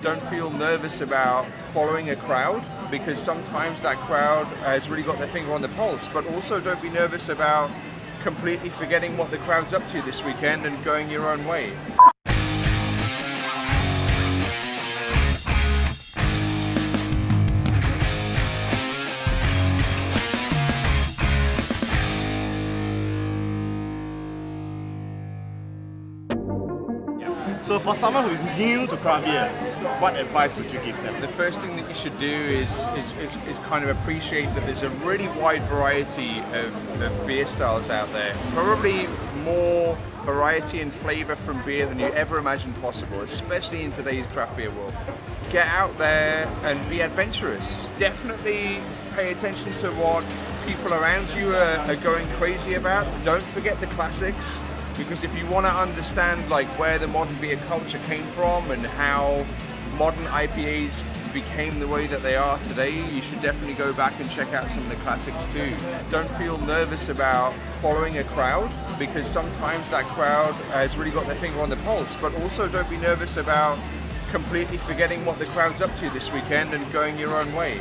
Don't feel nervous about following a crowd, because sometimes that crowd has really got their finger on the pulse, but also don't be nervous about completely forgetting what the crowd's up to this weekend and going your own way. So for someone who is new to craft beer, what advice would you give them? The first thing that you should do is kind of appreciate that there's a really wide variety of beer styles out there. Probably more variety and flavor from beer than you ever imagined possible, especially in today's craft beer world. Get out there and be adventurous. Definitely pay attention to what people around you are going crazy about. Don't forget the classics. Because if you want to understand like where the modern beer culture came from and how modern IPAs became the way that they are today, you should definitely go back and check out some of the classics too. Don't feel nervous about following a crowd, because sometimes that crowd has really got their finger on the pulse, but also don't be nervous about completely forgetting what the crowd's up to this weekend and going your own way.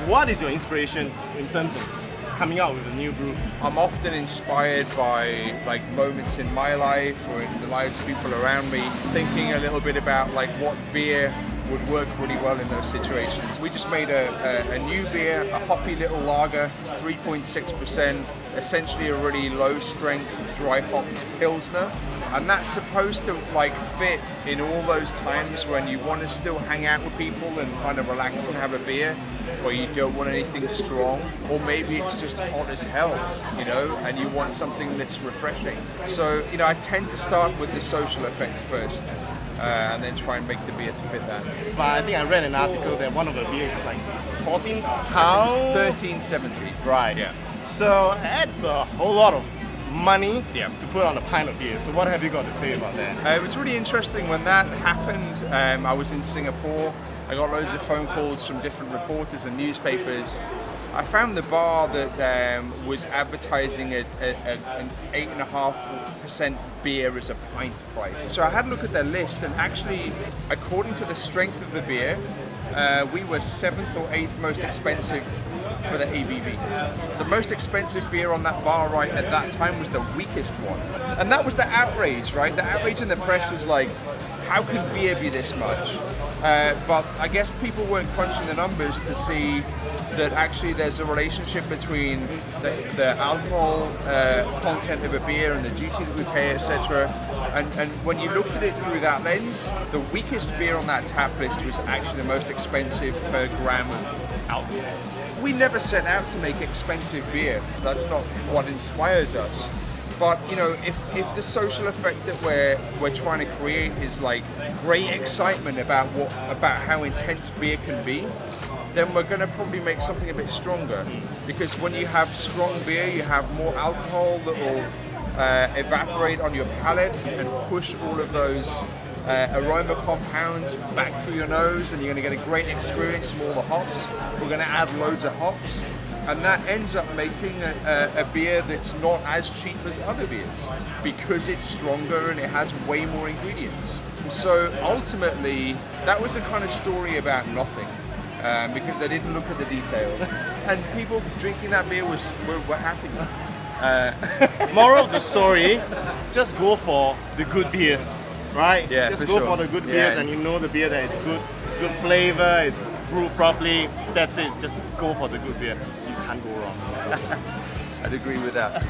What is your inspiration in terms of coming out with a new brew? I'm often inspired by like moments in my life or in the lives of people around me, thinking a little bit about like what beer would work really well in those situations. We just made a new beer, a hoppy little lager. It's 3.6%, essentially a really low strength dry hopped pilsner. And that's supposed to like fit in all those times when you want to still hang out with people and kind of relax and have a beer, or you don't want anything strong, or maybe it's just hot as hell, you know, and you want something that's refreshing. So, you know, I tend to start with the social effect first, and then try and make the beer to fit that. But I think I read an article that one of the beers is like 14 pounds? 13.70. Right. Yeah. So that's a whole lot of money Yeah. to put on a pint of beer. So what have you got to say about that? It was really interesting when that happened. I was in Singapore. I got loads of phone calls from different reporters and newspapers. I found the bar that was advertising an 8.5% beer as a pint price. So I had a look at their list, and actually, according to the strength of the beer, we were 7th or 8th most expensive for the ABV. The most expensive beer on that bar right at that time was the weakest one. And that was the outrage, right? The outrage in the press was like, how can beer be this much? But I guess people weren't crunching the numbers to see that actually there's a relationship between the alcohol content of a beer and the duty that we pay, etc. And when you looked at it through that lens, the weakest beer on that tap list was actually the most expensive per gram of alcohol. We never set out to make expensive beer. That's not what inspires us. But you know, if the social effect that we're trying to create is like great excitement about how intense beer can be, then we're going to probably make something a bit stronger. Because when you have strong beer, you have more alcohol that will evaporate on your palate and push all of those aroma compounds back through your nose, and you're going to get a great experience from all the hops. We're going to add loads of hops, and that ends up making a beer that's not as cheap as other beers because it's stronger and it has way more ingredients. So ultimately, that was a kind of story about nothing. Because they didn't look at the details, and people drinking that beer were happy. Moral of the story: just go for the good beers, right? Yeah, just for go sure. for the good beers, Yeah. and you know the beer that it's good flavor, it's brewed properly. That's it. Just go for the good beer. You can't go wrong. I'd agree with that.